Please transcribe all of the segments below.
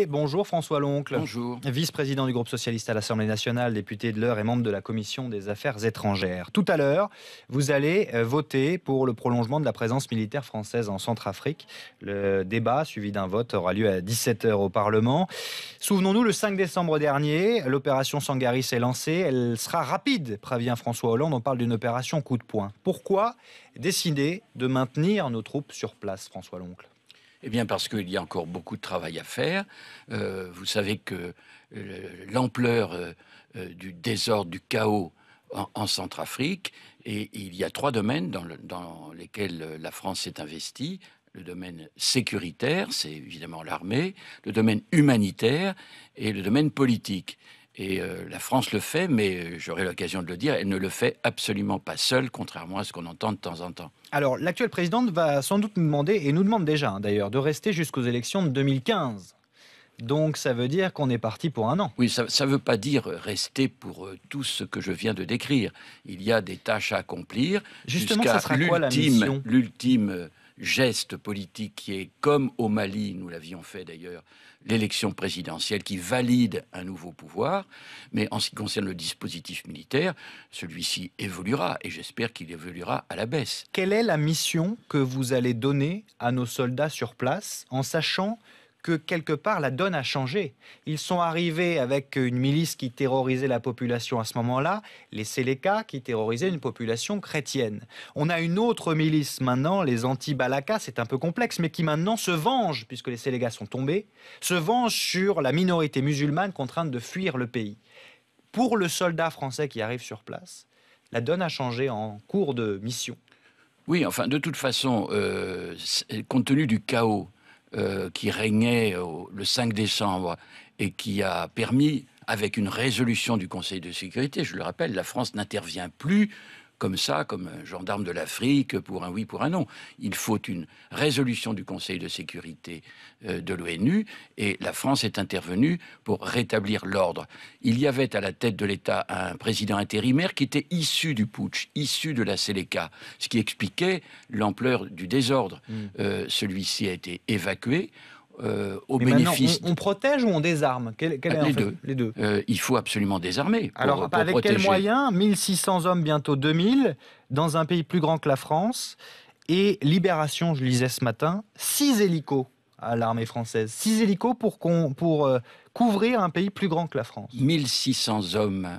Assemblée. Bonjour François Loncle. Bonjour. Vice-président du groupe socialiste à l'Assemblée nationale, député de l'Eure et membre de la Commission des Affaires étrangères. Tout à l'heure, vous allez voter pour le prolongement de la présence militaire française en Centrafrique. Le débat, suivi d'un vote, aura lieu à 17h au Parlement. Souvenons-nous, le 5 décembre dernier, l'opération Sangaris est lancée. Elle sera rapide, prévient François Hollande. On parle d'une opération coup de poing. Pourquoi décider de maintenir nos troupes sur place, François Loncle ? Eh bien, parce qu'il y a encore beaucoup de travail à faire. Vous savez que l'ampleur du désordre, du chaos en Centrafrique, et il y a 3 domaines dans lesquels la France s'est investie. Le domaine sécuritaire, c'est évidemment l'armée, le domaine humanitaire et le domaine politique. Et la France le fait, mais j'aurai l'occasion de le dire, elle ne le fait absolument pas seule, contrairement à ce qu'on entend de temps en temps. Alors, l'actuelle présidente va sans doute nous demander, et nous demande déjà d'ailleurs, de rester jusqu'aux élections de 2015. Donc, ça veut dire qu'on est parti pour 1 an. Oui, ça ne veut pas dire rester pour tout ce que je viens de décrire. Il y a des tâches à accomplir. Justement, ça sera quoi la mission ? L'ultime geste politique qui est, comme au Mali, nous l'avions fait d'ailleurs, l'élection présidentielle qui valide un nouveau pouvoir. Mais en ce qui concerne le dispositif militaire, celui-ci évoluera et j'espère qu'il évoluera à la baisse. Quelle est la mission que vous allez donner à nos soldats sur place en sachant que quelque part la donne a changé? Ils sont arrivés avec une milice qui terrorisait la population à ce moment-là, les Séléka qui terrorisaient une population chrétienne. On a une autre milice maintenant, les anti-Balaka, c'est un peu complexe, mais qui maintenant se venge, puisque les Séléka sont tombés, se venge sur la minorité musulmane contrainte de fuir le pays. Pour le soldat français qui arrive sur place, la donne a changé en cours de mission. Oui, enfin, de toute façon, compte tenu du chaos qui régnait le 5 décembre et qui a permis, avec une résolution du Conseil de sécurité, je le rappelle, la France n'intervient plus comme ça, comme un gendarme de l'Afrique, pour un oui, pour un non. Il faut une résolution du Conseil de sécurité de l'ONU, et la France est intervenue pour rétablir l'ordre. Il y avait à la tête de l'État un président intérimaire qui était issu du putsch, issu de la Séléka, ce qui expliquait l'ampleur du désordre. Celui-ci a été évacué. Au bénéfice. On protège ou on désarme? Les deux. Il faut absolument désarmer. Alors, avec protéger. Quels moyens? 1600 hommes, bientôt 2000, dans un pays plus grand que la France. Et Libération, je lisais ce matin, 6 hélicos à l'armée française. 6 hélicos pour couvrir un pays plus grand que la France. 1600 hommes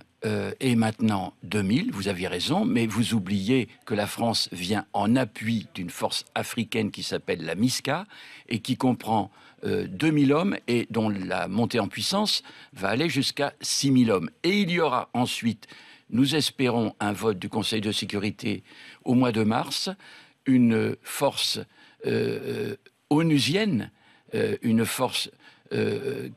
et maintenant 2000, vous aviez raison, mais vous oubliez que la France vient en appui d'une force africaine qui s'appelle la MISCA et qui comprend 2000 hommes et dont la montée en puissance va aller jusqu'à 6000 hommes. Et il y aura ensuite, nous espérons, un vote du Conseil de sécurité au mois de mars, une force onusienne, une force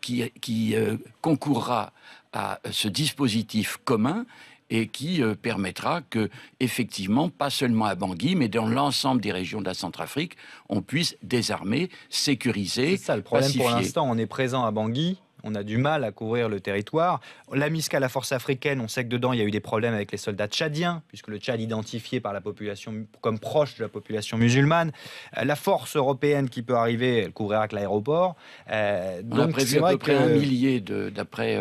qui concourra à ce dispositif commun et qui permettra que, effectivement, pas seulement à Bangui, mais dans l'ensemble des régions de la Centrafrique, on puisse désarmer, sécuriser, c'est ça le problème pacifier. Pour l'instant, on est présent à Bangui. On a du mal à couvrir le territoire. La MISCA, la force africaine, on sait que dedans, il y a eu des problèmes avec les soldats tchadiens, puisque le Tchad est identifié par la population comme proche de la population musulmane. La force européenne qui peut arriver, elle couvrira que l'aéroport. On a prévu à peu près 1 millier, d'après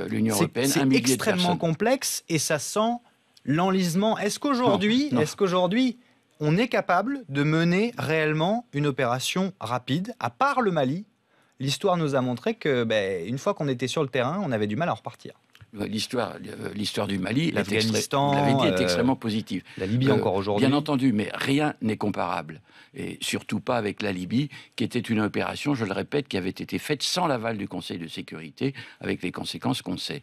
l'Union européenne. C'est extrêmement complexe et ça sent l'enlisement. Est-ce qu'aujourd'hui, on est capable de mener réellement une opération rapide, à part le Mali? L'histoire nous a montré que, une fois qu'on était sur le terrain, on avait du mal à en repartir. L'histoire du Mali, l'Afghanistan, vous l'avez dit, est extrêmement positive. La Libye encore aujourd'hui. Bien entendu, mais rien n'est comparable. Et surtout pas avec la Libye, qui était une opération, je le répète, qui avait été faite sans l'aval du Conseil de sécurité, avec les conséquences qu'on sait.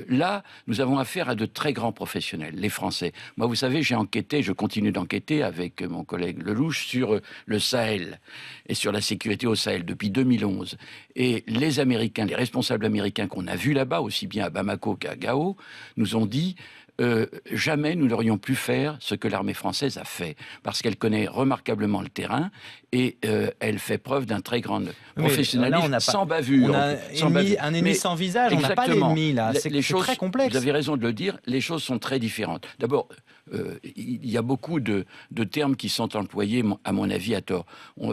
Là, nous avons affaire à de très grands professionnels, les Français. Moi, vous savez, j'ai enquêté, je continue d'enquêter avec mon collègue Lelouch sur le Sahel et sur la sécurité au Sahel depuis 2011. Et les Américains, les responsables américains qu'on a vus là-bas, aussi bien à Bamako qu'à Gao, nous ont dit jamais nous n'aurions pu faire ce que l'armée française a fait, parce qu'elle connaît remarquablement le terrain et elle fait preuve d'un très grand professionnalisme, sans bavure. On a un ennemi sans visage, on n'a pas d'ennemi là, c'est très complexe. Vous avez raison de le dire, les choses sont très différentes. D'abord, il y a beaucoup de termes qui sont employés, à mon avis, à tort.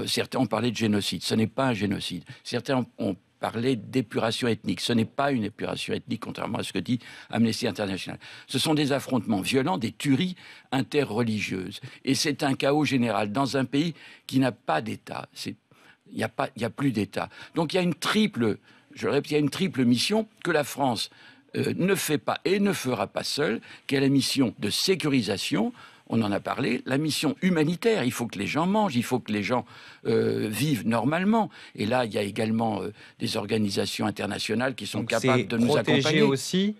Certains ont parlé de génocide, ce n'est pas un génocide. Certains ont parlait d'épuration ethnique. Ce n'est pas une épuration ethnique, contrairement à ce que dit Amnesty International. Ce sont des affrontements violents, des tueries interreligieuses. Et c'est un chaos général dans un pays qui n'a pas d'État. Il n'y a plus d'État. Donc il y a une triple mission que la France ne fait pas et ne fera pas seule, qui est la mission de sécurisation. On en a parlé, la mission humanitaire, il faut que les gens mangent, il faut que les gens vivent normalement. Et là, il y a également des organisations internationales qui sont capables de nous accompagner. Protéger aussi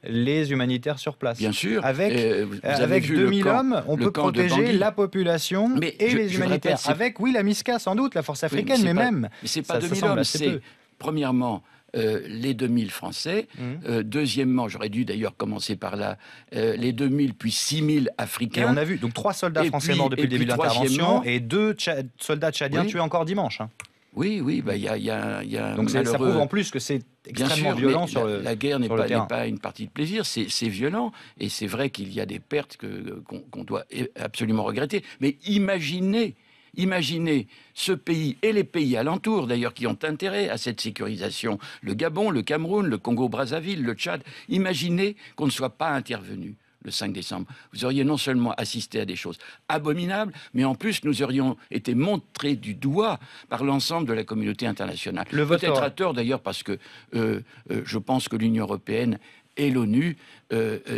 les humanitaires sur place. Bien sûr. Avec 2000 hommes, on peut protéger la population et les humanitaires. Avec, oui, la MISCA, sans doute, la force africaine, mais même... Mais ce n'est pas 2000 hommes, c'est, premièrement... les 2000 Français. Deuxièmement, j'aurais dû d'ailleurs commencer par là, les 2000 puis 6000 Africains. Et on a vu donc 3 soldats français morts depuis le début de l'intervention et 2 soldats tchadiens tués encore dimanche. Oui, il y a donc ça prouve en plus que c'est extrêmement violent sur le terrain. La guerre n'est pas une partie de plaisir, c'est violent. Et c'est vrai qu'il y a des pertes qu'on doit absolument regretter. Mais Imaginez ce pays et les pays alentours, d'ailleurs, qui ont intérêt à cette sécurisation. Le Gabon, le Cameroun, le Congo-Brazzaville, le Tchad. Imaginez qu'on ne soit pas intervenu le 5 décembre. Vous auriez non seulement assisté à des choses abominables, mais en plus, nous aurions été montrés du doigt par l'ensemble de la communauté internationale. Peut-être à tort, d'ailleurs, parce que je pense que l'Union européenne et l'ONU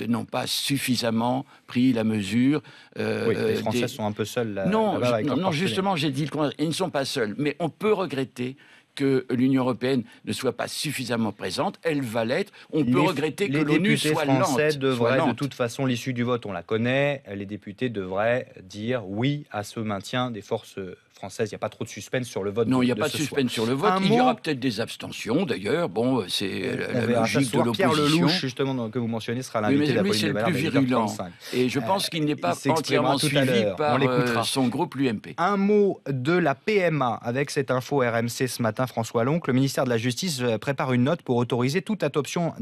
n'ont pas suffisamment pris la mesure. Oui, les Français sont un peu seuls là. Non, justement, j'ai dit le contraire. Ils ne sont pas seuls. Mais on peut regretter que l'Union européenne ne soit pas suffisamment présente. Elle va l'être. On peut regretter que l'ONU soit lente. Les députés devraient, de toute façon, l'issue du vote, on la connaît. Les députés devraient dire oui à ce maintien des forces françaises. Il n'y a pas trop de suspense sur le vote. Non, il n'y a pas de suspense sur le vote. Il y aura peut-être des abstentions, d'ailleurs. Bon, c'est la logique de l'opposition. Pierre Lelouch, justement, que vous mentionnez, sera l'invité de la politique de Valère. C'est le plus virulent. Et je pense qu'il n'est pas entièrement suivi par son groupe, l'UMP. Un mot de la PMA avec cette info RMC ce matin, François Loncle. Le ministère de la Justice prépare une note pour autoriser toute adoption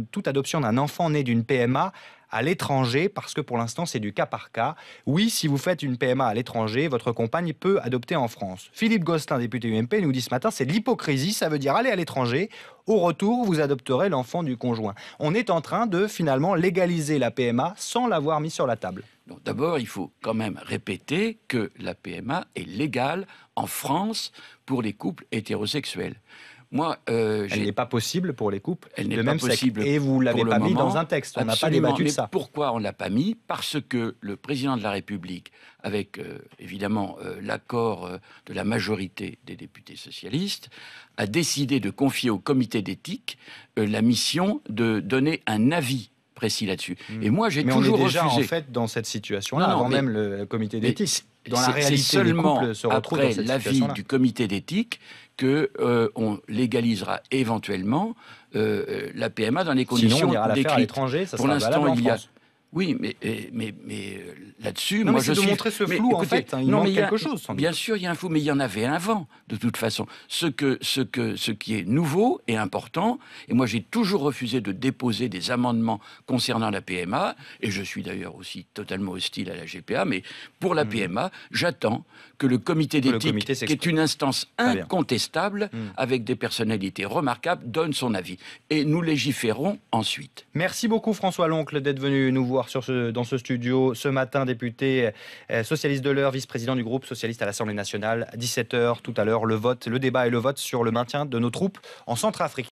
d'un enfant né d'une PMA à l'étranger, parce que pour l'instant, c'est du cas par cas. Oui, si vous faites une PMA à l'étranger, votre compagne peut adopter en France. Philippe Gosselin, député UMP, nous dit ce matin, c'est de l'hypocrisie, ça veut dire aller à l'étranger. Au retour, vous adopterez l'enfant du conjoint. On est en train de, finalement, légaliser la PMA sans l'avoir mis sur la table. D'abord, il faut quand même répéter que la PMA est légale en France pour les couples hétérosexuels. Moi, elle n'est pas possible pour les couples de même sexe. Et vous ne l'avez pas mis dans un texte. On n'a pas débattu de ça. Pourquoi on ne l'a pas mis? Parce que le président de la République, avec évidemment l'accord de la majorité des députés socialistes, a décidé de confier au comité d'éthique la mission de donner un avis précis là-dessus. Et moi, j'ai toujours refusé. Mais on est déjà en fait dans cette situation-là, avant même le comité d'éthique. Dans la réalité, c'est seulement les couples se retrouvent dans cette l'avis du comité d'éthique qu'on légalisera éventuellement la PMA dans les conditions décrites. Sinon, on ira la faire à l'étranger, ça sera valable en France. Oui, mais là-dessus, moi je suis... de montrer ce flou, écoutez, en fait, il manque quelque chose. Sans doute. Bien sûr, il y a un flou, mais il y en avait un avant, de toute façon. Ce qui est nouveau et important, et moi j'ai toujours refusé de déposer des amendements concernant la PMA, et je suis d'ailleurs aussi totalement hostile à la GPA, mais pour la PMA, j'attends que le comité d'éthique, qui est une instance incontestable, avec des personnalités remarquables, donne son avis. Et nous légiférons ensuite. Merci beaucoup François Loncle d'être venu nous voir dans ce studio ce matin, député socialiste de l'Eure, vice-président du groupe socialiste à l'Assemblée nationale. 17h tout à l'heure, le débat et le vote sur le maintien de nos troupes en Centrafrique.